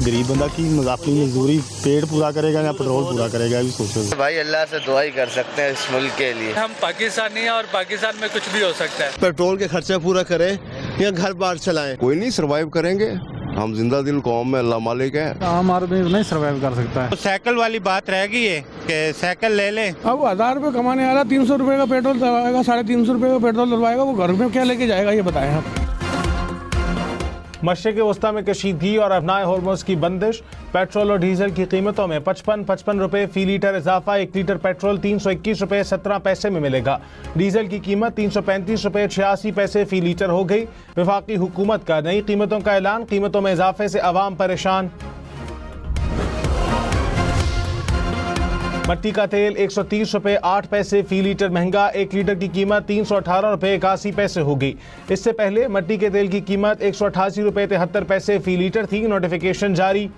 गरीब बंदा की अपनी मजदूरी पेट पूरा करेगा या पेट्रोल पूरा करेगा, अभी सोचो। भाई अल्लाह से दुआ ही कर सकते हैं इस मुल्क के लिए। हम पाकिस्तानी हैं और पाकिस्तान में कुछ भी हो सकता है। पेट्रोल के खर्चा पूरा करें या घर बार चलाएं, कोई नहीं सर्वाइव करेंगे। हम जिंदा दिल कौम में, अल्लाह मालिक है। आम आदमी नहीं सर्वाइव कर सकता है। तो साइकिल वाली बात रह गई है कि साइकिल ले लें। अब 1000 रुपये कमाने वाला 300 रुपये का पेट्रोल डलवाएगा, 350 रुपये का पेट्रोल डलवाएगा, वो घर में क्या लेके जाएगा ये बताएं आप। मशरिक़ वस्ता में कशीदगी और अबनाए होर्मुज़ की बंदिश। पेट्रोल और डीजल की कीमतों में 55 रुपये फी लीटर इजाफा। 1 लीटर पेट्रोल 321 रुपये 17 पैसे में मिलेगा। डीजल की कीमत 335 रुपये 86 पैसे फी लीटर हो गई। वफाकी हुकूमत का नई कीमतों का ऐलान। कीमतों में इजाफे से अवाम परेशान। मट्टी का तेल 130 रुपये 8 पैसे फी लीटर महंगा। 1 लीटर की कीमत 318 रुपये 81 पैसे हो गई। इससे पहले मट्टी के तेल की कीमत 188 रुपये 73 पैसे फी लीटर थी। नोटिफिकेशन जारी।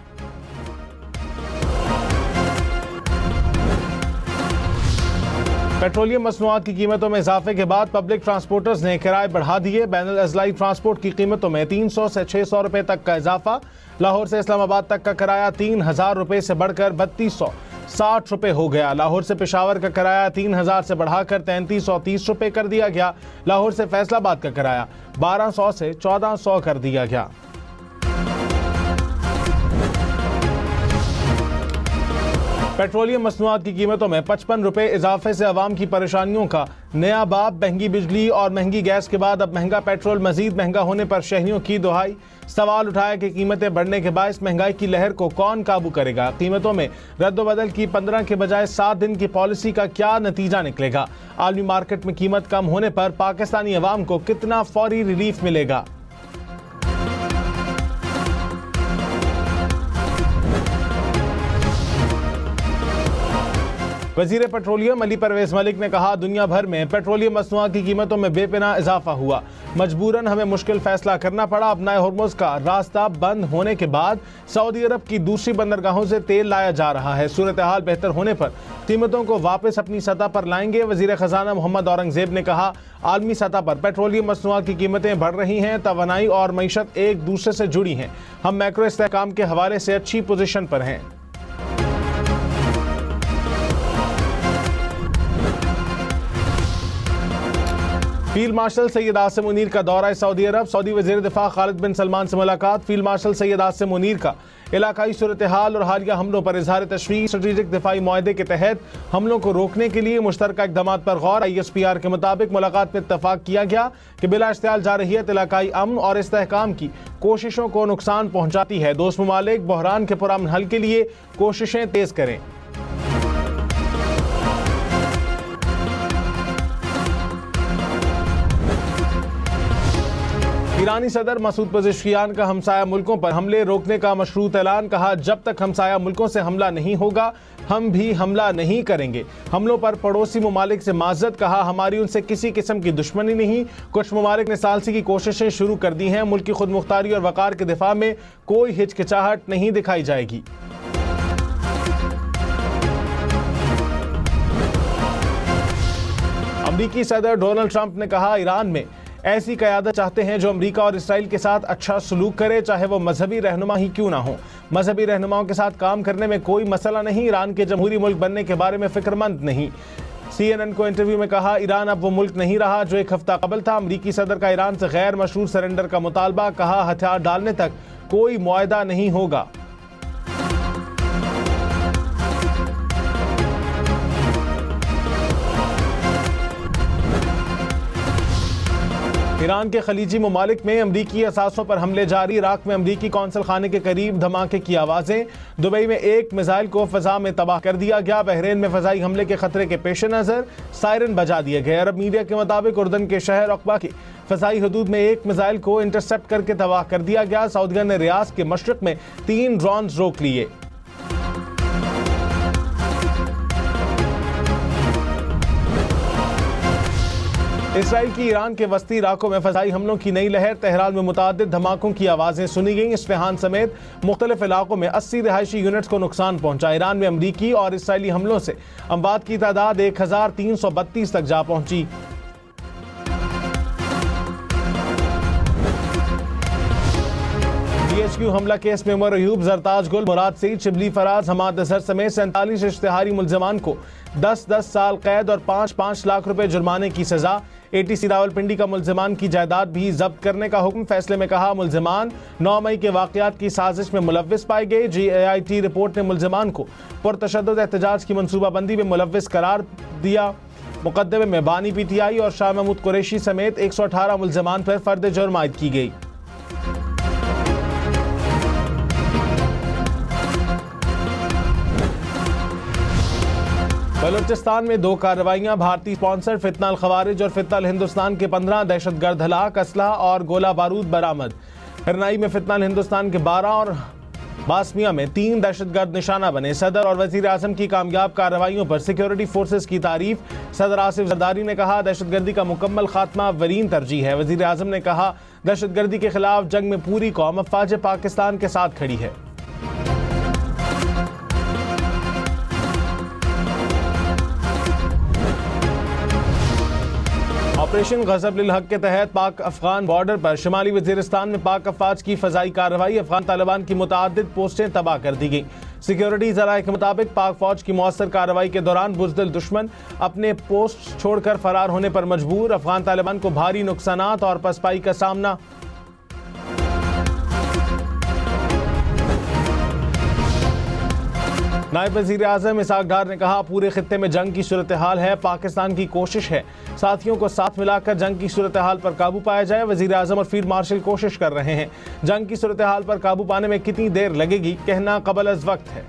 पेट्रोलियम मसनूआत की कीमतों में इजाफे के बाद पब्लिक ट्रांसपोर्टर्स ने किराए बढ़ा दिए। बैनुल अज़लाई ट्रांसपोर्ट की कीमतों में 300 से 600 रुपये तक का इजाफा। लाहौर से इस्लामाबाद तक का किराया 3000 रुपये से बढ़कर 3260 रुपये हो गया। लाहौर से पेशावर का किराया 3000 से बढ़ाकर 3330 रुपये कर दिया गया। लाहौर से फैसलाबाद का किराया 1200 से 1400 कर दिया गया। पेट्रोलियम मसनूआत की कीमतों में 55 रुपये इजाफे से अवाम की परेशानियों का नया बाब। महंगी बिजली और महंगी गैस के बाद अब महंगा पेट्रोल। मजीद महंगा होने पर शहरियों की दुहाई। सवाल उठाया कि कीमतें बढ़ने के बायस महंगाई की लहर को कौन काबू करेगा। कीमतों में रद्दोबदल की 15 के बजाय 7 दिन की पॉलिसी का क्या नतीजा निकलेगा। आलमी मार्केट में कीमत कम होने पर पाकिस्तानी अवाम को कितना फौरी रिलीफ मिलेगा। वजीर पेट्रोलियम अली परवेज मलिक ने कहा, दुनिया भर में पेट्रोलियम मसनूआत की कीमतों में बेपनाह इजाफा हुआ। मजबूरन हमें मुश्किल फैसला करना पड़ा। अपनाए होर्मुज़ का रास्ता बंद होने के बाद सऊदी अरब की दूसरी बंदरगाहों से तेल लाया जा रहा है। सूरत हाल बेहतर होने पर कीमतों को वापस अपनी सतह पर लाएंगे। वजीर खजाना मोहम्मद औरंगजेब ने कहा, आलमी सतह पर पेट्रोलियम मसनूआत की कीमतें बढ़ रही हैं। तवानाई और मईशत एक दूसरे से जुड़ी हैं। हम मैक्रो इस्तेहकाम के हवाले से अच्छी पोजीशन पर हैं। फील्ड मार्शल सैयद आसिम मुनीर का दौरा सऊदी अरब। सऊदी वज़ीर दिफा खालिद बिन सलमान से मुलाकात। फील्ड मार्शल सैयद आसिम मुनीर का इलाकाई सूरत हाल और हालिया हमलों पर इजहार तशवीश। स्ट्रेटेजिक दिफाई मुआहदे के तहत हमलों को रोकने के लिए मुश्तरका इक़दाम पर गौर। ISPR के मुताबिक मुलाकात में इत्तफाक किया गया कि बिला इश्तियाल जारहियत इलाकाई अमन और इस्तेहकाम की कोशिशों को नुकसान पहुँचाती है। दोस्त मुमालिक बहरान के पुरअमन हल के लिए कोशिशें तेज करें। ईरानी सदर मसूद पज़ेश्कियान का हमसाया मुल्कों पर हमले रोकने का मशरूत ऐलान। कहा, जब तक हमसाया मुल्कों से हमला नहीं होगा हम भी हमला नहीं करेंगे। हमलों पर पड़ोसी ममालिक से माज़रत। कहा, हमारी उनसे किसी किस्म की दुश्मनी नहीं। कुछ ममालिक ने सालसी की कोशिशें शुरू कर दी हैं। मुल्क की खुद मुख्तारी और वक़ार के दिफा में कोई हिचकिचाहट नहीं दिखाई जाएगी। अमरीकी सदर डोनाल्ड ट्रंप ने कहा, ईरान में ऐसी क़यादत चाहते हैं जो अमेरिका और इसराइल के साथ अच्छा सलूक करे, चाहे वो मजहबी रहनुमा ही क्यों ना हो। मजहबी रहनुमाओं के साथ काम करने में कोई मसला नहीं। ईरान के जमहूरी मुल्क बनने के बारे में फिक्रमंद नहीं। CNN को इंटरव्यू में कहा, ईरान अब वो मुल्क नहीं रहा जो एक हफ्ता कबल था। अमरीकी सदर का ईरान से गैर मशरूत सरेंडर का मुतालबा। कहा, हथियार डालने तक कोई मुआहदा नहीं होगा। ईरान के खलीजी ममालिक में अमरीकी असासों पर हमले जारी। इराक में अमरीकी कौंसल खाने के करीब धमाके की आवाज़ें। दुबई में एक मिसाइल को फ़ज़ा में तबाह कर दिया गया। बहरीन में फ़ज़ाई हमले के खतरे के पेश नज़र सायरन बजा दिए गए। अरब मीडिया के मुताबिक उर्दन के शहर अक़बा की फ़ज़ाई हदूद में एक मिसाइल को इंटरसेप्ट करके तबाह कर दिया गया। सऊदिया ने रियाज के मशरक़ में 3 ड्रोन रोक लिए। इसराइल की ईरान के वस्ती इलाकों में फ़ज़ाई हमलों की नई लहर। तेहरान में मुतादिद धमाकों की आवाज़ें सुनी गईं। इस्फ़हान समेत मुख्तलिफ इलाकों में 80 रिहायशी यूनिट्स को नुकसान पहुंचा। ईरान में अमरीकी और इसराइली हमलों से अमवात की तादाद 1332 तक जा पहुंची। THQ हमला केस में उमर अयूब, जरताज गुल, मुराद सईद, शिबली फराज, हमाद अजहर समेत 47 इश्तिहारी मुल्जिमान को 10-10 साल कैद और 5-5 लाख रुपए जुर्माने की सजा। ATC रावलपिंडी का मुल्जिमान की जायदाद भी जब्त करने का हुक्म। फैसले में कहा मुल्जिमान 9 मई के वाकयात की साजिश में मुलव्विस पाए गए। GAIT रिपोर्ट ने मुल्जिमान को पुरतशद्दुद एहतजाज की मनसूबाबंदी में मुलव्विस करार दिया। मुकदमे में बानी PTI और शाह महमूद कुरैशी समेत 118 मुल्जिमान पर फर्द जुर्म आयद की गई। बलूचिस्तान में 2 कार्रवाइयां, भारतीय स्पॉन्सर्ड फितना अल खवारिज और फितना अल हिंदुस्तान के 15 दहशतगर्द हलाक, असलहा और गोला बारूद बरामद। हिरनाई में फितना अल हिंदुस्तान के 12 और बासमिया में 3 दहशतगर्द निशाना बने। सदर और वजीर आजम की कामयाब कार्रवाइयों पर सिक्योरिटी फोर्सेस की तारीफ। सदर आसिफ जरदारी ने कहा दहशतगर्दी का मुकम्मल खात्मा अव्वलीन तरजीह है। वजीर आजम ने कहा दहशतगर्दी के खिलाफ जंग में पूरी कौम अफवाज पाकिस्तान के साथ खड़ी है। ऑपरेशन गजब लिल हक के तहत पाक अफगान बॉर्डर पर शुमाली वजीरिस्तान में पाक अफवाज की फजाई कार्रवाई। अफगान तालिबान की मुतादिद पोस्टें तबाह कर दी गई। सिक्योरिटी जराये के मुताबिक पाक फौज की मौसर कार्रवाई के दौरान बुज़दिल दुश्मन अपने पोस्ट छोड़कर फरार होने पर मजबूर। अफगान तालिबान को भारी नुकसानात और पसपाई का सामना। नायब वजीर आजम इसहाक डार ने कहा पूरे खित्ते में जंग की सूरत हाल है, पाकिस्तान की कोशिश है साथियों को साथ मिलाकर जंग की सूरत हाल पर काबू पाया जाए। वजीर आजम और फील्ड मार्शल कोशिश कर रहे हैं। जंग की सूरत हाल पर काबू पाने में कितनी देर लगेगी कहना कबल अज वक्त है।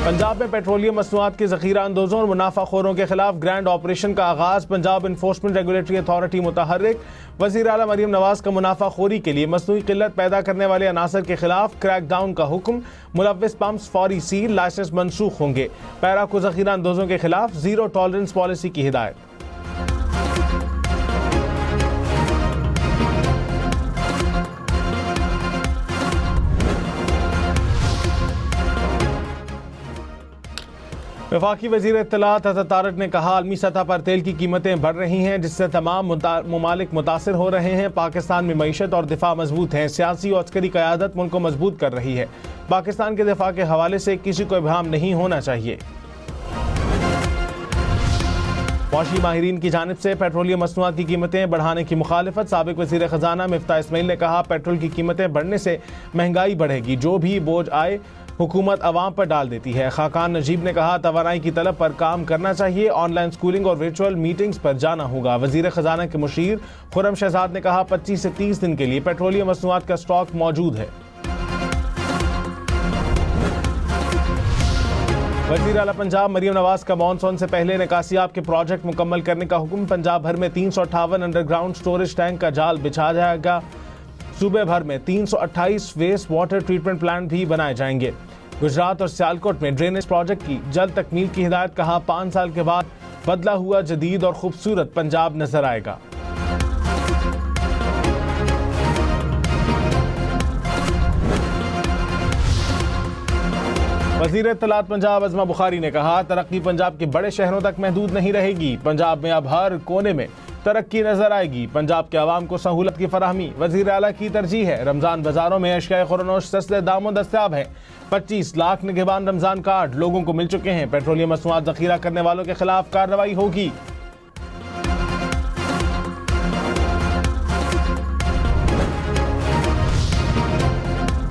पंजाब में पेट्रोलियम मसनूआत के जखीरा अंदोजों और मुनाफाखोरों के खिलाफ ग्रैंड ऑपरेशन का आगाज। पंजाब इन्फोर्समेंट रेगुलेटरी अथॉरिटी मुतहर्रिक। वज़ीर आला मरियम नवाज का मुनाफाखोरी के लिए मसनूई किल्लत पैदा करने वाले अनासर के खिलाफ क्रैकडाउन का हुक्म। मुलव्विस पंप्स फौरी सील, लाइसेंस मनसूख होंगे। पैरा को जखीरा अंदोजों के खिलाफ जीरो टॉलरेंस पॉलिसी की हिदायत। वफाकी वज़ीर इत्तलात हज़रत तारक ने कहा आलमी सतह पर तेल की कीमतें बढ़ रही हैं जिससे तमाम ममालिक मुतासिर हो रहे हैं। पाकिस्तान में मईशत और दिफा मजबूत हैं। सियासी और अस्करी क़यादत मुल्क को मजबूत कर रही है। पाकिस्तान के दिफा के हवाले से किसी को इब्हाम नहीं होना चाहिए। मौशी माहिरीन की जानिब से पेट्रोलियम मसनूआत की कीमतें बढ़ाने की मुखालिफत। साबिक वज़ीर ख़जाना मिफ्ताह इस्माइल ने कहा पेट्रोल की कीमतें बढ़ने से महंगाई बढ़ेगी, जो भी बोझ आए हुकूमत अवाम पर डाल देती है। खाकान नजीब ने कहा तवानाई की तलब पर काम करना चाहिए, ऑनलाइन स्कूलिंग और वर्चुअल मीटिंग्स पर जाना होगा। वजीर खजाना के मुशीर खुर्रम शहजाद ने कहा 25 से 30 दिन के लिए पेट्रोलियम मसनूआत का स्टॉक मौजूद है। वज़ीर आला पंजाब मरियम नवाज का मॉनसून से पहले निकासियाब के प्रोजेक्ट मुकम्मल करने का हुक्म। पंजाब भर में 358 अंडरग्राउंड स्टोरेज टैंक का जाल बिछा जाएगा। सूबे भर में 328 वेस्ट वाटर ट्रीटमेंट प्लांट भी बनाए जाएंगे। गुजरात और सियालकोट में ड्रेनेज प्रोजेक्ट की जल्द तकमील की हिदायत। कहा 5 साल के बाद बदला हुआ जदीद और खूबसूरत पंजाब नजर आएगा। वज़ीर इत्तलात पंजाब अज़मा बुखारी ने कहा तरक्की पंजाब के बड़े शहरों तक महदूद नहीं रहेगी। पंजाब में अब हर कोने में तरक्की नजर आएगी। पंजाब के आवाम को सहूलत की फराहमी वज़ीर आला की तरजीह है। रमजान बाजारों में अशिया खुरनोश सस्ते दामों दस्तयाब हैं। 25 लाख निगहबान रमजान कार्ड लोगों को मिल चुके हैं। पेट्रोलियम मसनूआत जखीरा करने वालों के खिलाफ कार्रवाई होगी।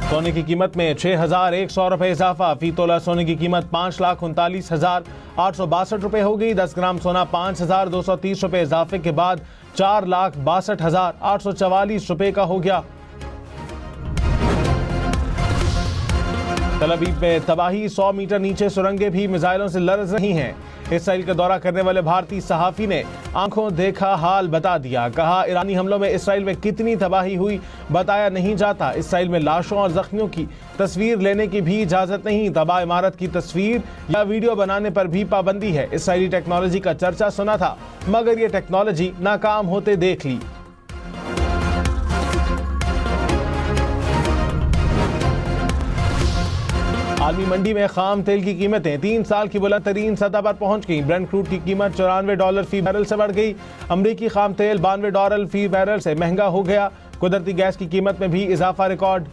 सोने की कीमत में 6,100 रुपए इजाफा। फी तोला सोने की कीमत 5,39,862 रुपए हो गई। 10 ग्राम सोना 5,230 रुपए इजाफे के बाद 4,62,844 रुपए का हो गया। तल अवीव में तबाही, 100 मीटर नीचे सुरंगें भी मिसाइलों से लरज़ रही हैं। इसराइल का दौरा करने वाले भारतीय सहाफ़ी ने आंखों देखा हाल बता दिया। कहा ईरानी हमलों में इसराइल में कितनी तबाही हुई बताया नहीं जाता। इसराइल में लाशों और जख्मियों की तस्वीर लेने की भी इजाज़त नहीं। तबाह इमारत की तस्वीर या वीडियो बनाने पर भी पाबंदी है। इसराइली टेक्नोलॉजी का चर्चा सुना था मगर ये टेक्नोलॉजी नाकाम होते देख ली। आलमी मंडी में खाम तेल की कीमतें 3 साल की बुलंद तरीन सतह पर पहुंच गई। ब्रेंट क्रूड की कीमत $94 फी बैरल से बढ़ गई। अमरीकी खाम तेल $92 फी बैरल से महंगा हो गया। कुदरती गैस की कीमत में भी इजाफा रिकॉर्ड।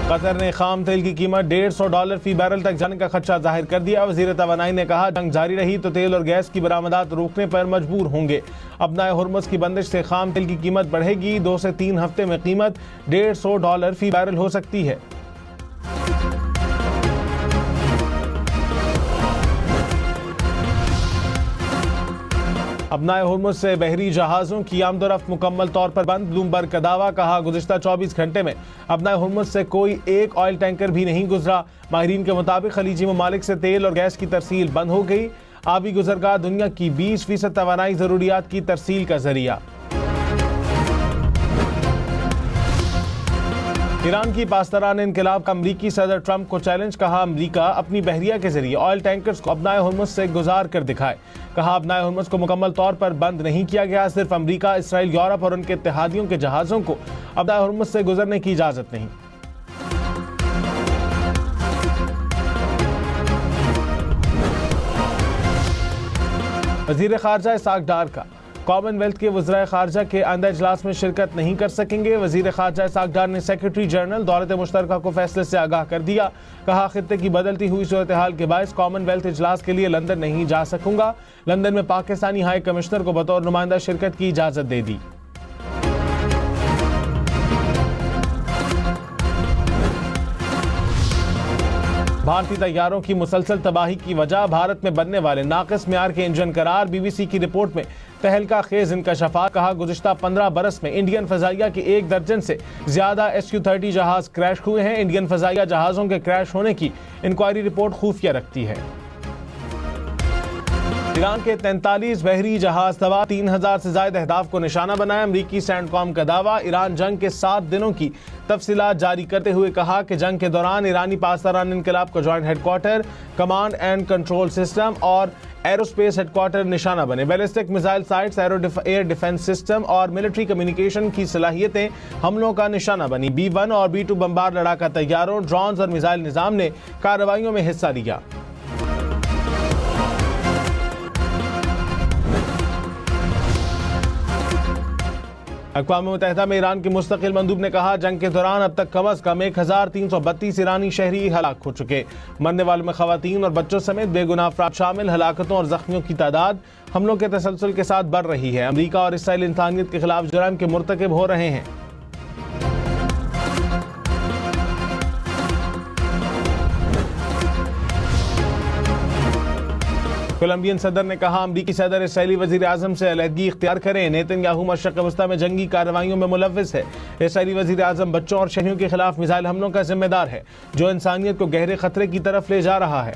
कतर ने खाम तेल की कीमत $150 फी बैरल तक जाने का खदशा जाहिर कर दिया। वजीर तवानाई ने कहा, जंग जारी रही तो तेल और गैस की बरामदात रोकने पर मजबूर होंगे। अपना हुर्मुज़ की बंदिश से खाम तेल की कीमत बढ़ेगी। 2 से 3 हफ्ते में कीमत $150 फी बैरल हो सकती है। अपना हुर्मुज़ से बहरी जहाज़ों की आमदोरफ्त मुकम्मल तौर पर बंद। ब्लूमबर्ग का दावा। कहा, गुज़िश्ता 24 घंटे में अपना हुर्मुज़ से कोई एक ऑयल टैंकर भी नहीं गुजरा। माहिरीन के मुताबिक खलीजी ममालिक से तेल और गैस की तरसील बंद हो गई। आबी गुज़रगाह दुनिया की 20% तवानाई ज़रूरियात की तरसील का जरिया। ईरान की पासदारान इनकलाब का अमरीकी सदर ट्रंप को चैलेंज। कहा, अमरीका अपनी बहरिया के जरिए ऑयल टैंकर्स को अपना हुर्मुज़ से गुजार कर दिखाए। कहा, अपना हुर्मुज़ को मुकम्मल तौर पर बंद नहीं किया गया। सिर्फ अमरीका, इसराइल, यूरोप और उनके इत्तेहादियों के जहाज़ों को अपना हुर्मुज़ से गुजरने की इजाज़त नहीं। वज़ीर ख़ारजा इसहाक़ डार का कॉमनवेल्थ के वज़राए ख़ारजा के आइंदा इजलास में शिरकत नहीं कर सकेंगे। वज़ीर ख़ारजा इसहाक़ डार ने सेक्रेटरी जनरल दौलत मुश्तरका को फैसले से आगाह कर दिया। कहा, खित्ते की बदलती हुई सूरत हाल के बायस कॉमनवेल्थ इजलास के लिए लंदन नहीं जा सकूंगा। लंदन में पाकिस्तानी हाई कमिश्नर को बतौर नुमाइंदा शिरकत की इजाज़त दे दी। भारतीय तैयारों की मुसलसल तबाही की वजह भारत में बनने वाले नाक़िस मेयार के इंजन करार। BBC की रिपोर्ट में तहलका खेज इंकशाफात। कहा, गुज़िश्ता 15 बरस में इंडियन फ़ज़ाइया के 1 दर्जन से ज़्यादा SU-30 जहाज़ क्रैश हुए हैं। इंडियन फ़ज़ाइया जहाज़ों के क्रैश होने की इंक्वायरी रिपोर्ट खुफिया रखती है। ईरान के 43 बहरी जहाज तबाह। 3000 से ज़ायद अहदाफ को निशाना बनाया। अमरीकी सैंडकॉम का दावा। ईरान जंग के 7 दिनों की तफसीलात जारी करते हुए कहा कि जंग के दौरान ईरानी पासदारान इनकलाब का joint headquarter, command and control system और एरोस्पेस हेडक्वार्टर निशाना बने। Ballistic missile sites, air defence system और मिलिट्री कम्युनिकेशन की सलाहियतें हमलों का निशाना बनी। B-1 और B-2 बम्बार लड़ाका तैयारों, ड्रोन्स और मिसाइल निज़ाम ने कार्रवाइयों में हिस्सा लिया। अक़वाम मुत्तहिदा में ईरान के मुस्तकिल मंदूब ने कहा, जंग के दौरान अब तक कम अज़ कम 1332 ईरानी शहरी हलाक हो चुके। मरने वालों में ख़वातीन और बच्चों समेत बेगुनाह अफराद शामिल। हलाकतों और ज़ख्मियों की तादाद हमलों के तसलसल के साथ बढ़ रही है। अमरीका और इसराइल इंसानियत के खिलाफ जुर्म के मुर्तकिब हो रहे हैं। कोलंबियन सदर ने कहा, अमरीकी सदर इसराइली वज़ीर आज़म से अलहदगी इख्तियार करें। नेतन्याहू मशरक़ वस्ता में जंगी कार्रवाइयों में मुलव्विस है। इसराइली वज़ीर आज़म बच्चों और शहरियों के खिलाफ मिसाइल हमलों का जिम्मेदार है, जो इंसानियत को गहरे खतरे की तरफ ले जा रहा है।